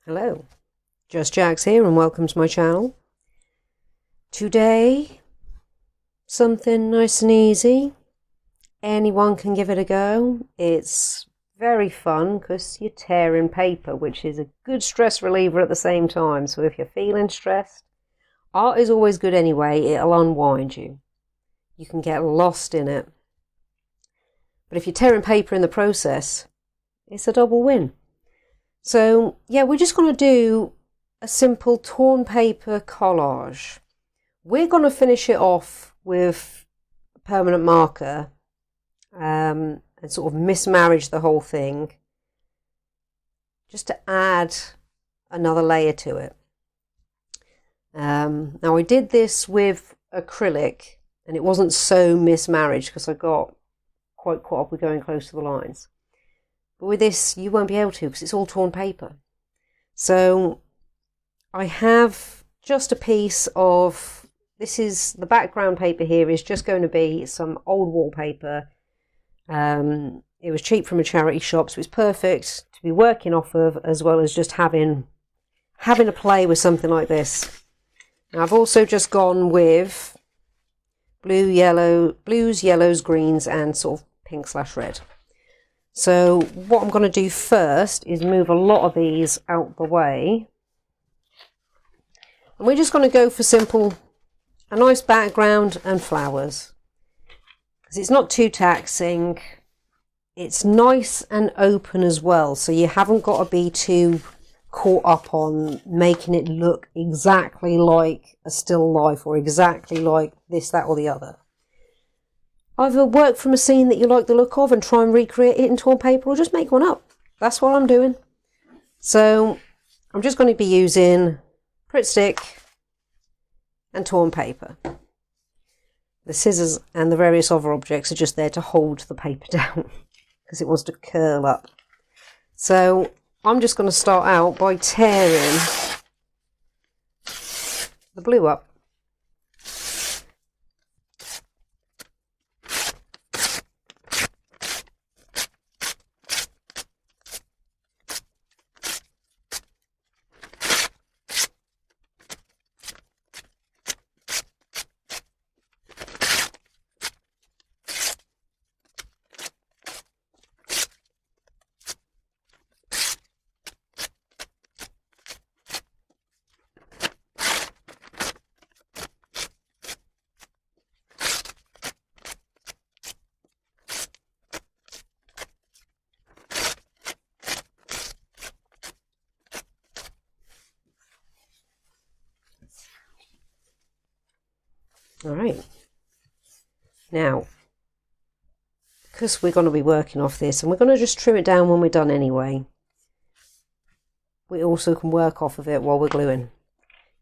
Hello, Just Jax here and welcome to my channel. Today, something nice and easy. Anyone can give it a go. It's very fun because you're tearing paper, which is a good stress reliever at the same time. So if you're feeling stressed, art is always good anyway. It'll unwind you. You can get lost in it. But if you're tearing paper in the process, it's a double win. So yeah, we're just going to do a simple torn paper collage. We're going to finish it off with a permanent marker and sort of mismarriage the whole thing just to add another layer to it. Now I did this with acrylic and it wasn't so mismarriaged because I got quite caught up with going close to the lines. But with this, you won't be able to because it's all torn paper. So I have just a piece of, this is the background paper here is just going to be some old wallpaper. It was cheap from a charity shop, so it's perfect to be working off of, as well as just having a play with something like this. Now I've also just gone with blues, yellows, greens, and sort of pink/red. So what I'm going to do first is move a lot of these out the way. And we're just going to go for a nice background and flowers. Because it's not too taxing. It's nice and open as well. So you haven't got to be too caught up on making it look exactly like a still life or exactly like this, that or the other. Either work from a scene that you like the look of and try and recreate it in torn paper, or just make one up. That's what I'm doing. So I'm just going to be using Pritt stick and torn paper. The scissors and the various other objects are just there to hold the paper down because it wants to curl up. So I'm just going to start out by tearing the blue up. Alright, now, because we're going to be working off this, and we're going to just trim it down when we're done anyway, we also can work off of it while we're gluing.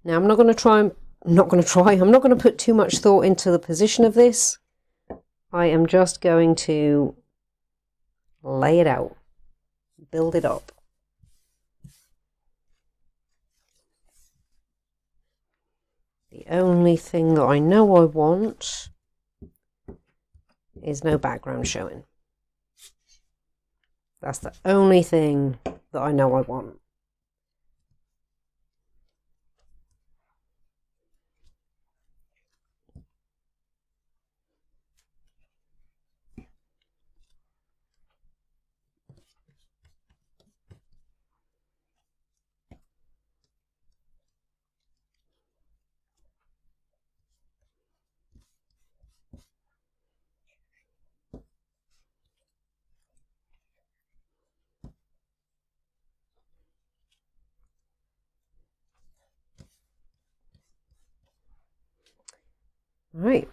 Now I'm not going to put too much thought into the position of this. I am just going to lay it out, build it up. The only thing that I know I want is no background showing. That's the only thing that I know I want. Right,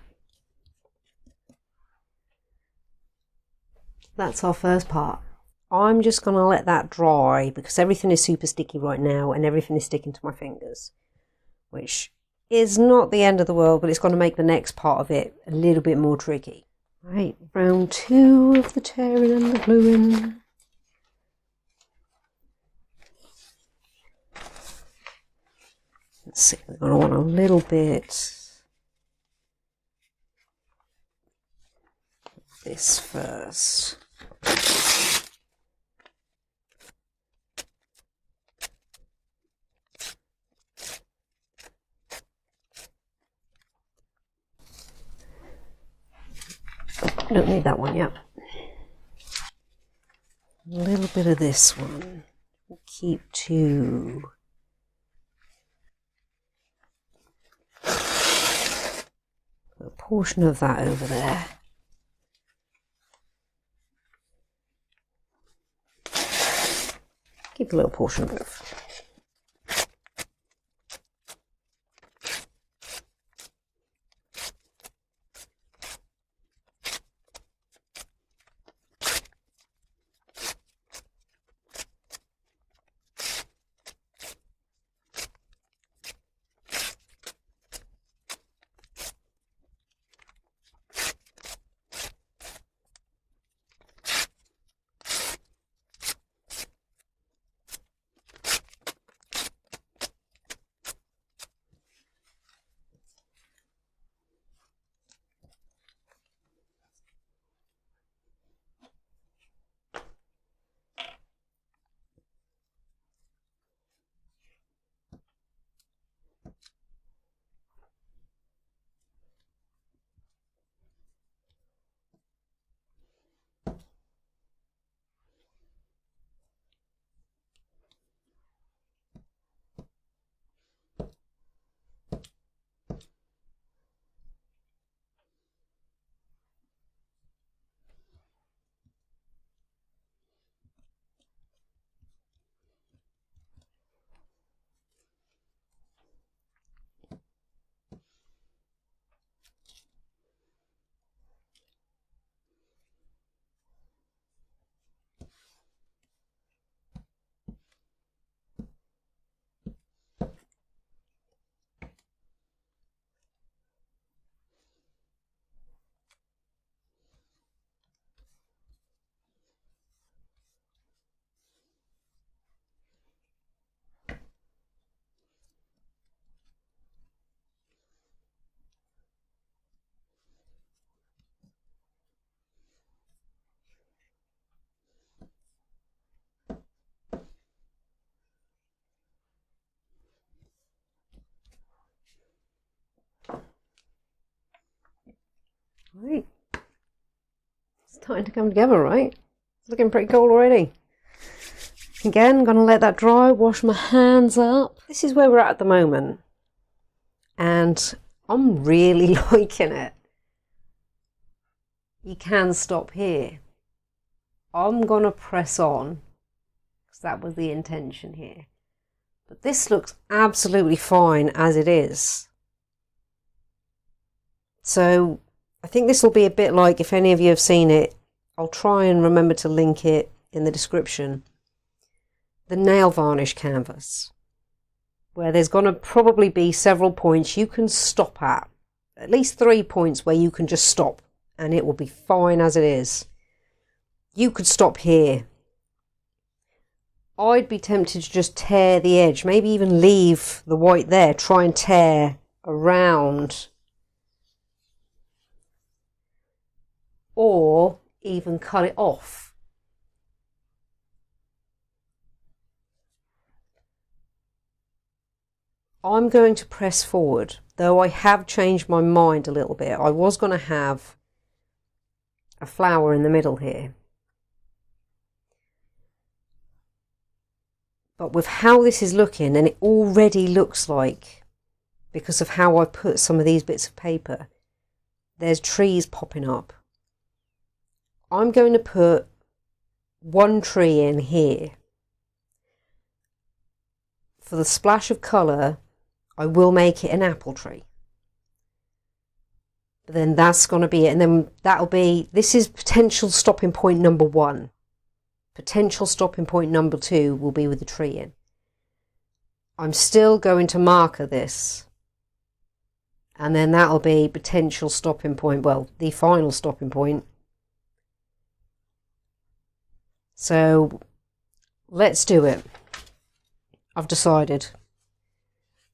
that's our first part. I'm just going to let that dry because everything is super sticky right now and everything is sticking to my fingers, which is not the end of the world, but it's going to make the next part of it a little bit more tricky. Right, round 2 of the tearing and the gluing. Let's see, we're going to want a little bit of this first. don't need that one yet. A little bit of this one. We'll keep 2. Put a portion of that over there. Keep a little portion of both. Right, it's starting to come together, right? It's looking pretty cool already. Again, gonna let that dry, wash my hands up. This is where we're at the moment, and I'm really liking it. You can stop here. I'm gonna press on, because that was the intention here. But this looks absolutely fine as it is. So I think this will be a bit like, if any of you have seen it, I'll try and remember to link it in the description, the nail varnish canvas, where there's going to probably be several points you can stop at least 3 points where you can just stop and it will be fine as it is. You could stop here. I'd be tempted to just tear the edge, maybe even leave the white there, try and tear around, or even cut it off. I'm going to press forward, though I have changed my mind a little bit. I was going to have a flower in the middle here. But with how this is looking, and it already looks like, because of how I put some of these bits of paper, there's trees popping up. I'm going to put one tree in here. For the splash of colour, I will make it an apple tree. But then that's going to be it. And then that'll be, this is potential stopping point number 1. Potential stopping point number 2 will be with the tree in. I'm still going to marker this. And then that'll be potential stopping point, well, the final stopping point. So let's do it. I've decided.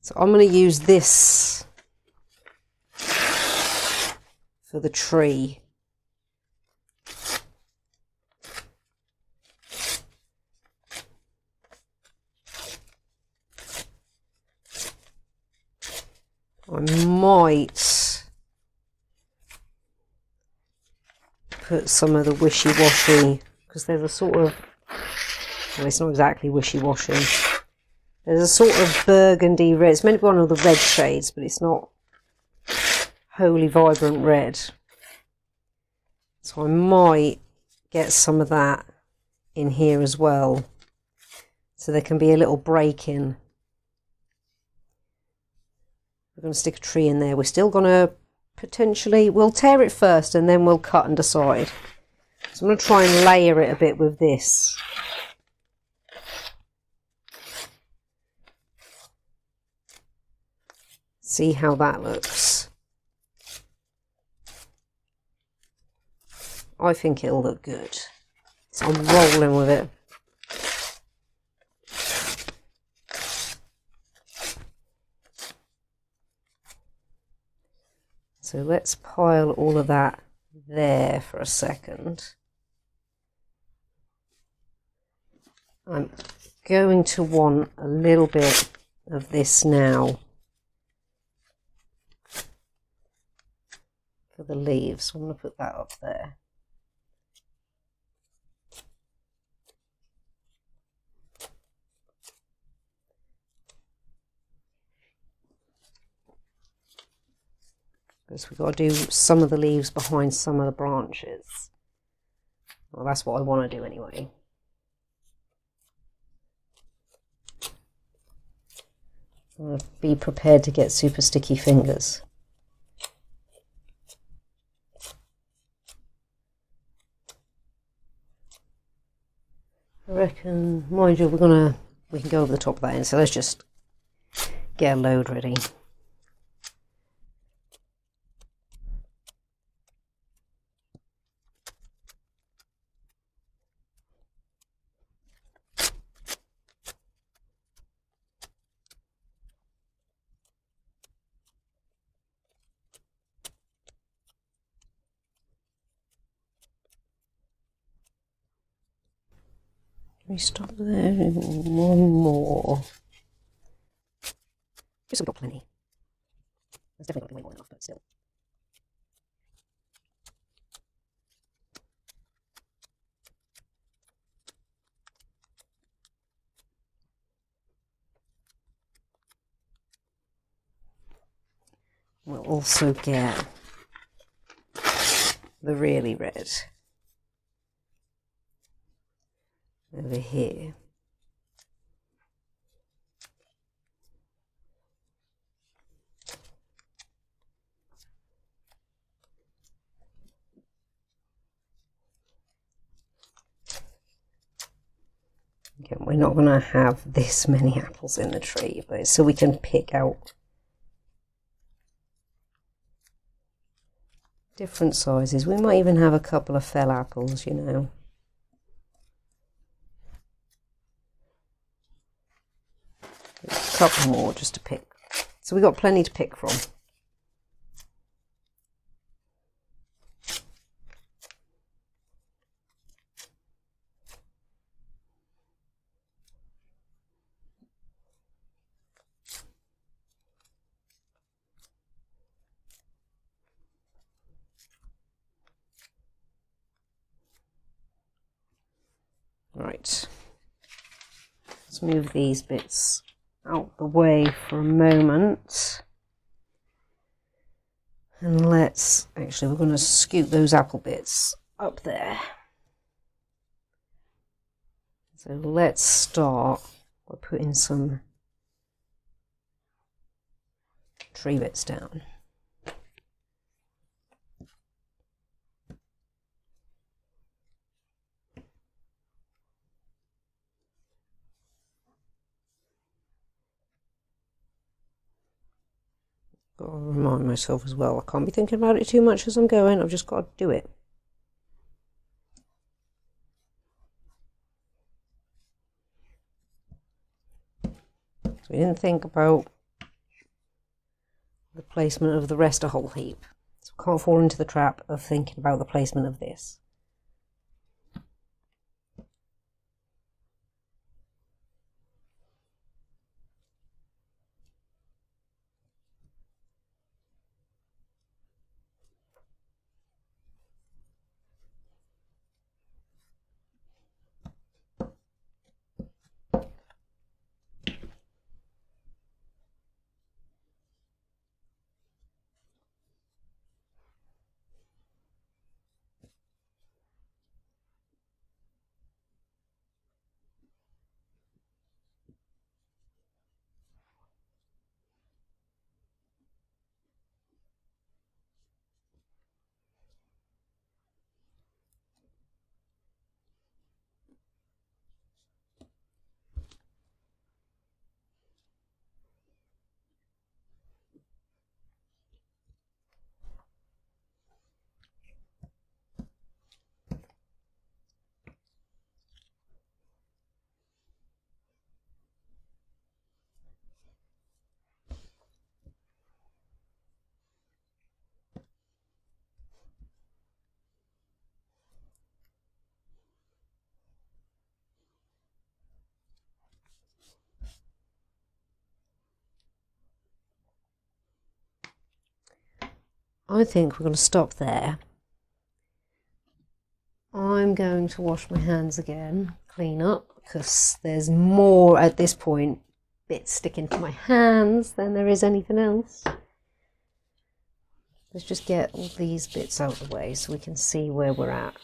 So I'm going to use this for the tree. I might put some of the wishy-washy, because there's a sort of, well, it's not exactly wishy-washy. There's a sort of burgundy red. It's meant to be one of the red shades, but it's not wholly vibrant red. So I might get some of that in here as well, so there can be a little break in. We're going to stick a tree in there. We're still going to potentially, we'll tear it first and then we'll cut and decide. So I'm going to try and layer it a bit with this. See how that looks. I think it'll look good. So I'm rolling with it. So let's pile all of that there for a second. I'm going to want a little bit of this now for the leaves. So I'm going to put that up there. Because we've got to do some of the leaves behind some of the branches. Well, that's what I want to do anyway. So be prepared to get super sticky fingers. I reckon, mind you, we can go over the top of that end, so let's just get a load ready. We stop there, one more. Just we've got plenty. There's definitely got to be way more than enough, but still. We'll also get the really red over here. Again, we're not going to have this many apples in the tree, but so we can pick out different sizes. We might even have a couple of fell apples, you know. A couple more just to pick. So we've got plenty to pick from. Right, let's move these bits out the way for a moment. And let's, actually we're going to scoot those apple bits up there. So let's start by putting some tree bits down. Got to remind myself as well, I can't be thinking about it too much as I'm going, I've just got to do it. So we didn't think about the placement of the rest a whole heap. So we can't fall into the trap of thinking about the placement of this. I think we're going to stop there. I'm going to wash my hands again, clean up, because there's more at this point bits sticking to my hands than there is anything else. Let's just get all these bits out of the way so we can see where we're at.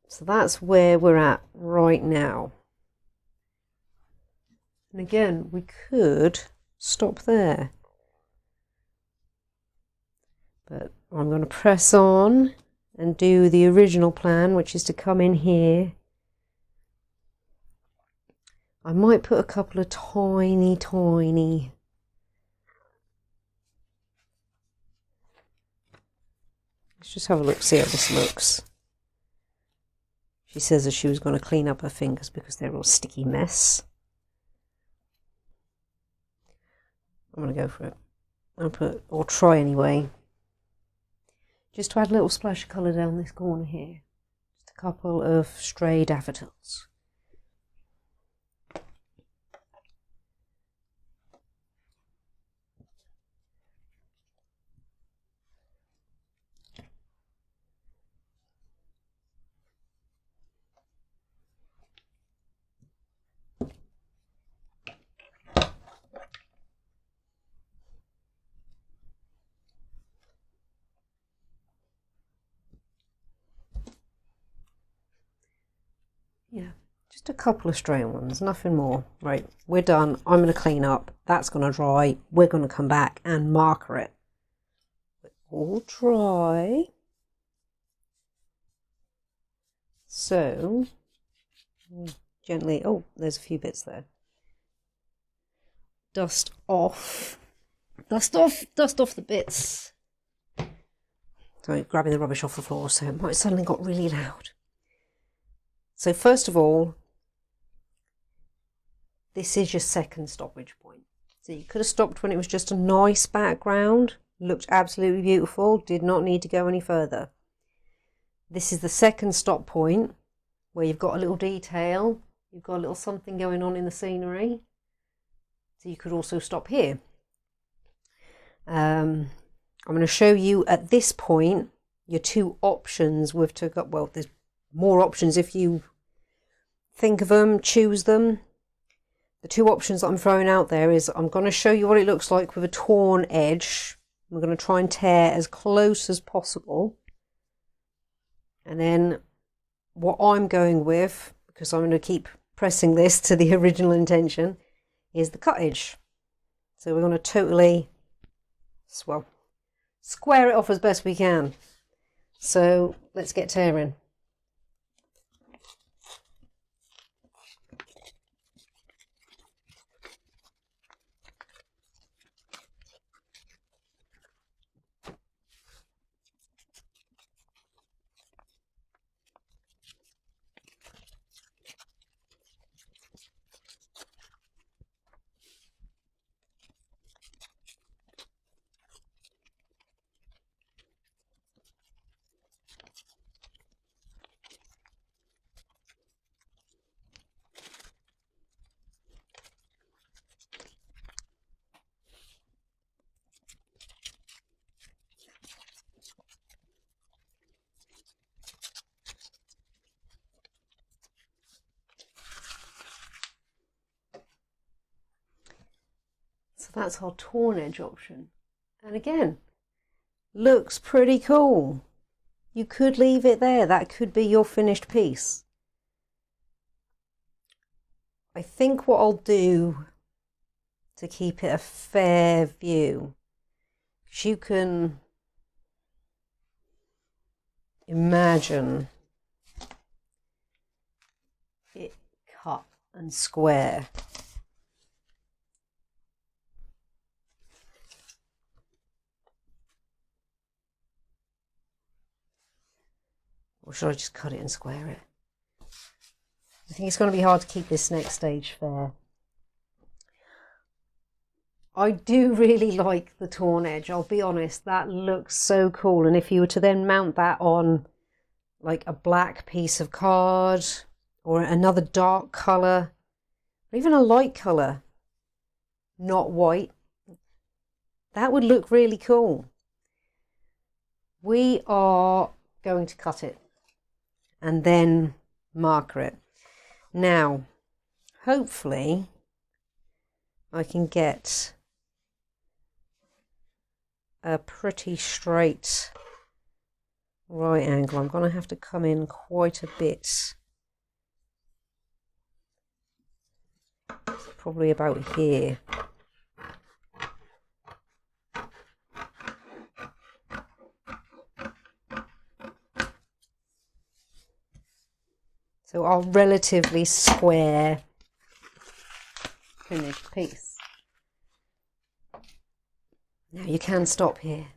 So that's where we're at right now. And again, we could stop there. But I'm going to press on and do the original plan, which is to come in here. I might put a couple of tiny. Let's just have a look, see how this looks. She says that she was going to clean up her fingers because they're all sticky mess. I'm going to go for it. I'll put, or try anyway. Just to add a little splash of colour down this corner here. Just a couple of stray daffodils. Yeah, just a couple of stray ones, nothing more. Right, we're done. I'm going to clean up. That's going to dry. We're going to come back and marker it. All dry. So, gently, oh, there's a few bits there. Dust off the bits. Sorry, grabbing the rubbish off the floor, so it might suddenly got really loud. So first of all, this is your second stoppage point. So you could have stopped when it was just a nice background, looked absolutely beautiful, did not need to go any further. This is the second stop point where you've got a little detail, you've got a little something going on in the scenery. So you could also stop here. I'm going to show you at this point your two options with well, there's more options if you think of them, choose them. The two options that I'm throwing out there is I'm going to show you what it looks like with a torn edge. I'm going to try and tear as close as possible. And then what I'm going with, because I'm going to keep pressing this to the original intention, is the cut edge. So we're going to totally, well, square it off as best we can. So let's get tearing. So that's our torn edge option. And again, looks pretty cool. You could leave it there. That could be your finished piece. I think what I'll do to keep it a fair view, you can imagine it cut and square. Or should I just cut it and square it? I think it's going to be hard to keep this next stage fair. I do really like the torn edge, I'll be honest. That looks so cool. And if you were to then mount that on like a black piece of card or another dark colour, or even a light colour, not white. That would look really cool. We are going to cut it and then marker it. Now, hopefully I can get a pretty straight right angle. I'm going to have to come in quite a bit, probably about here. So our relatively square finished piece. Now you can stop here.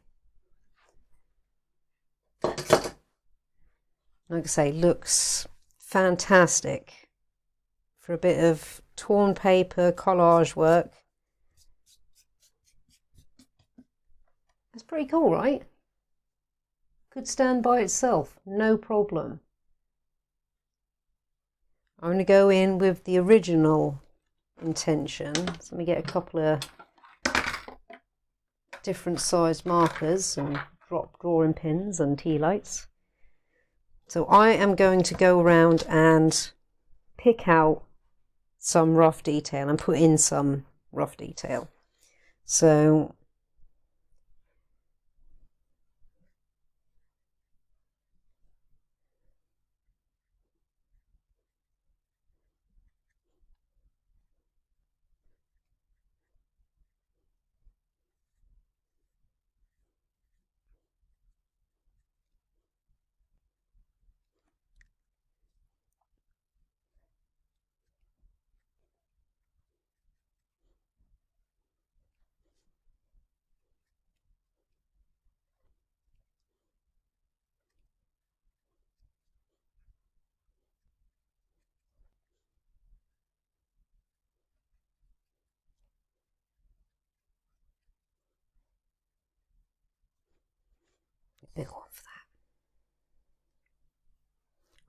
Like I say, looks fantastic for a bit of torn paper collage work. That's pretty cool, right? Could stand by itself, no problem. I'm going to go in with the original intention. So let me get a couple of different size markers and drop drawing pins and tea lights. So I am going to go around and pick out some rough detail and put in some rough detail. So big one for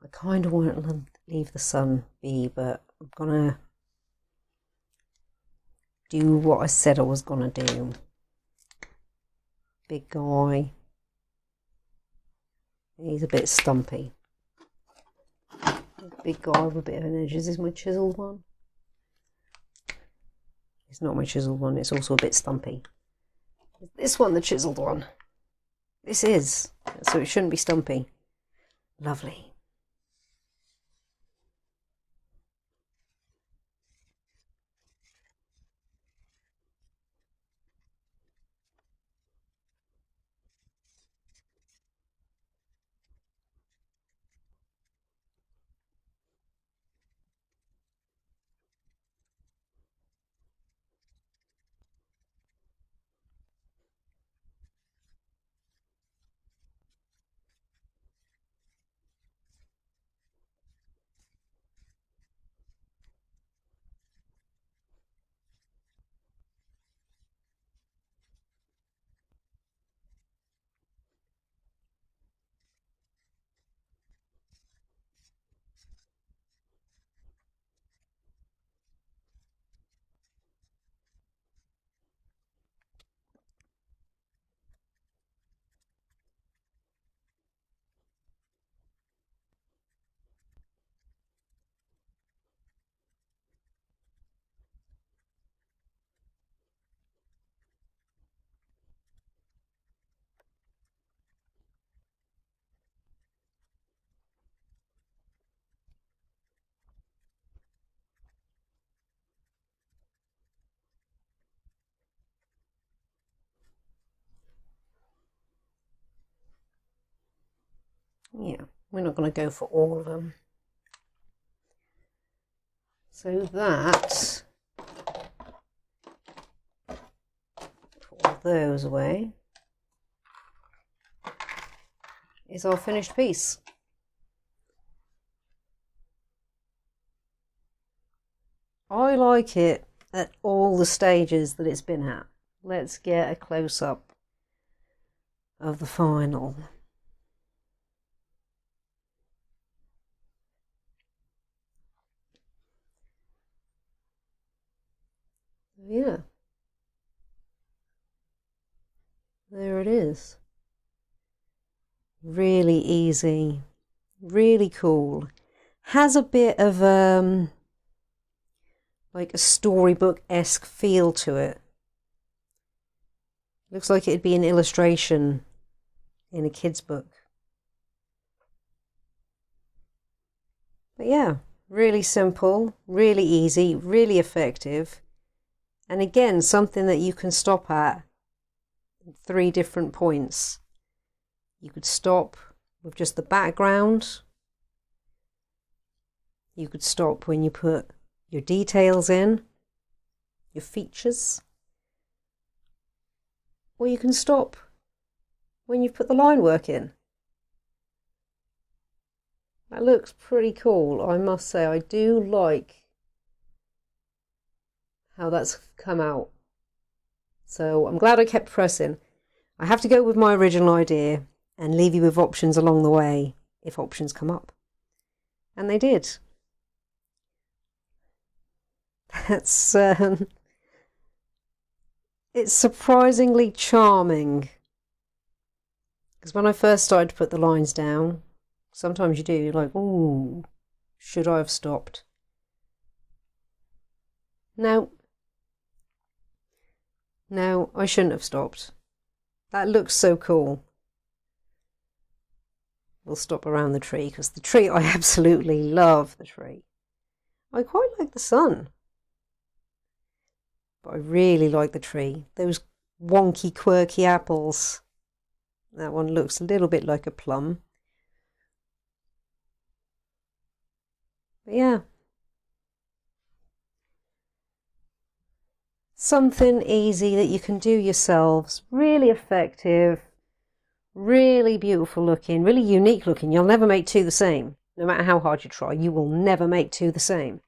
that. I kind of want to leave the sun be, but I'm gonna do what I said I was gonna do. Big guy. He's a bit stumpy. Big guy with a bit of an edge. Is this my chiseled one? It's not my chiseled one, it's also a bit stumpy. Is this one the chiseled one? This is, so it shouldn't be stumpy. Lovely. Yeah, we're not going to go for all of them. So that, put all those away, is our finished piece. I like it at all the stages that it's been at. Let's get a close-up of the final. Yeah, there it is. Really easy, really cool. Has a bit of like a storybook-esque feel to it. Looks like it'd be an illustration in a kid's book. But yeah, really simple, really easy, really effective. And again, something that you can stop at 3 different points. You could stop with just the background. You could stop when you put your details in, your features. Or you can stop when you've put the line work in. That looks pretty cool, I must say. I do like how that's come out. So I'm glad I kept pressing. I have to go with my original idea and leave you with options along the way if options come up. And they did. That's it's surprisingly charming. Because when I first started to put the lines down, sometimes you do, you're like, ooh, should I have stopped? No, I shouldn't have stopped. That looks so cool. We'll stop around the tree, because the tree, I absolutely love the tree. I quite like the sun. But I really like the tree. Those wonky, quirky apples. That one looks a little bit like a plum. But yeah. Something easy that you can do yourselves. Really effective. Really beautiful looking. Really unique looking. You'll never make 2 the same. No matter how hard you try. You will never make 2 the same.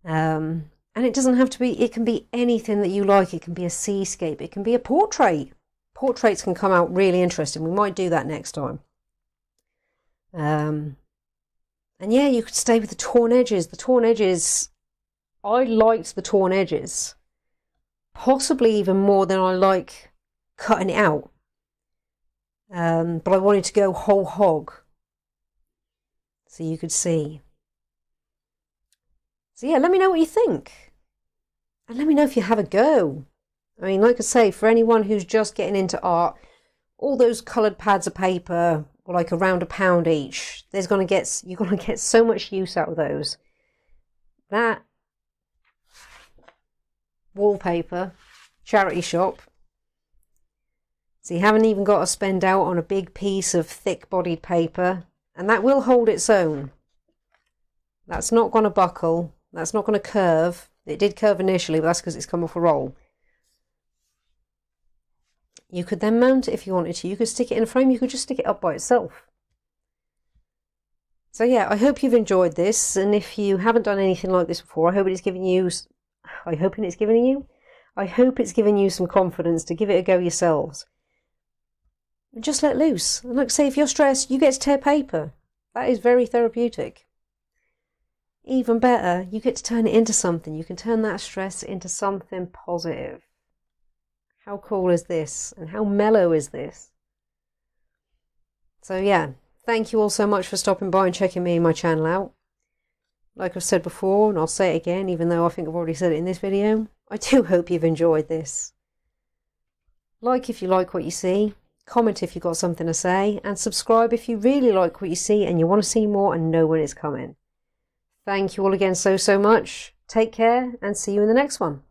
And it doesn't have to be, it can be anything that you like. It can be a seascape. It can be a portrait. Portraits can come out really interesting. We might do that next time. And yeah, you could stay with the torn edges. The torn edges, I liked the torn edges. Possibly even more than I like cutting it out. But I wanted to go whole hog. So you could see. So yeah, let me know what you think. And let me know if you have a go. I mean, like I say, for anyone who's just getting into art, all those coloured pads of paper were like around £1 each. You're gonna get so much use out of those. That wallpaper, charity shop. So you haven't even got to spend out on a big piece of thick-bodied paper, and that will hold its own. That's not going to buckle. That's not going to curve. It did curve initially, but that's because it's come off a roll. You could then mount it if you wanted to. You could stick it in a frame. You could just stick it up by itself. So yeah, I hope you've enjoyed this. And if you haven't done anything like this before, I hope it's given you some confidence to give it a go yourselves. Just let loose. And like I say, if you're stressed, you get to tear paper. That is very therapeutic. Even better, you get to turn it into something. You can turn that stress into something positive. How cool is this? And how mellow is this? So yeah, thank you all so much for stopping by and checking me and my channel out. Like I've said before, and I'll say it again, even though I think I've already said it in this video, I do hope you've enjoyed this. Like if you like what you see, comment if you've got something to say, and subscribe if you really like what you see and you want to see more and know when it's coming. Thank you all again so much. Take care and see you in the next one.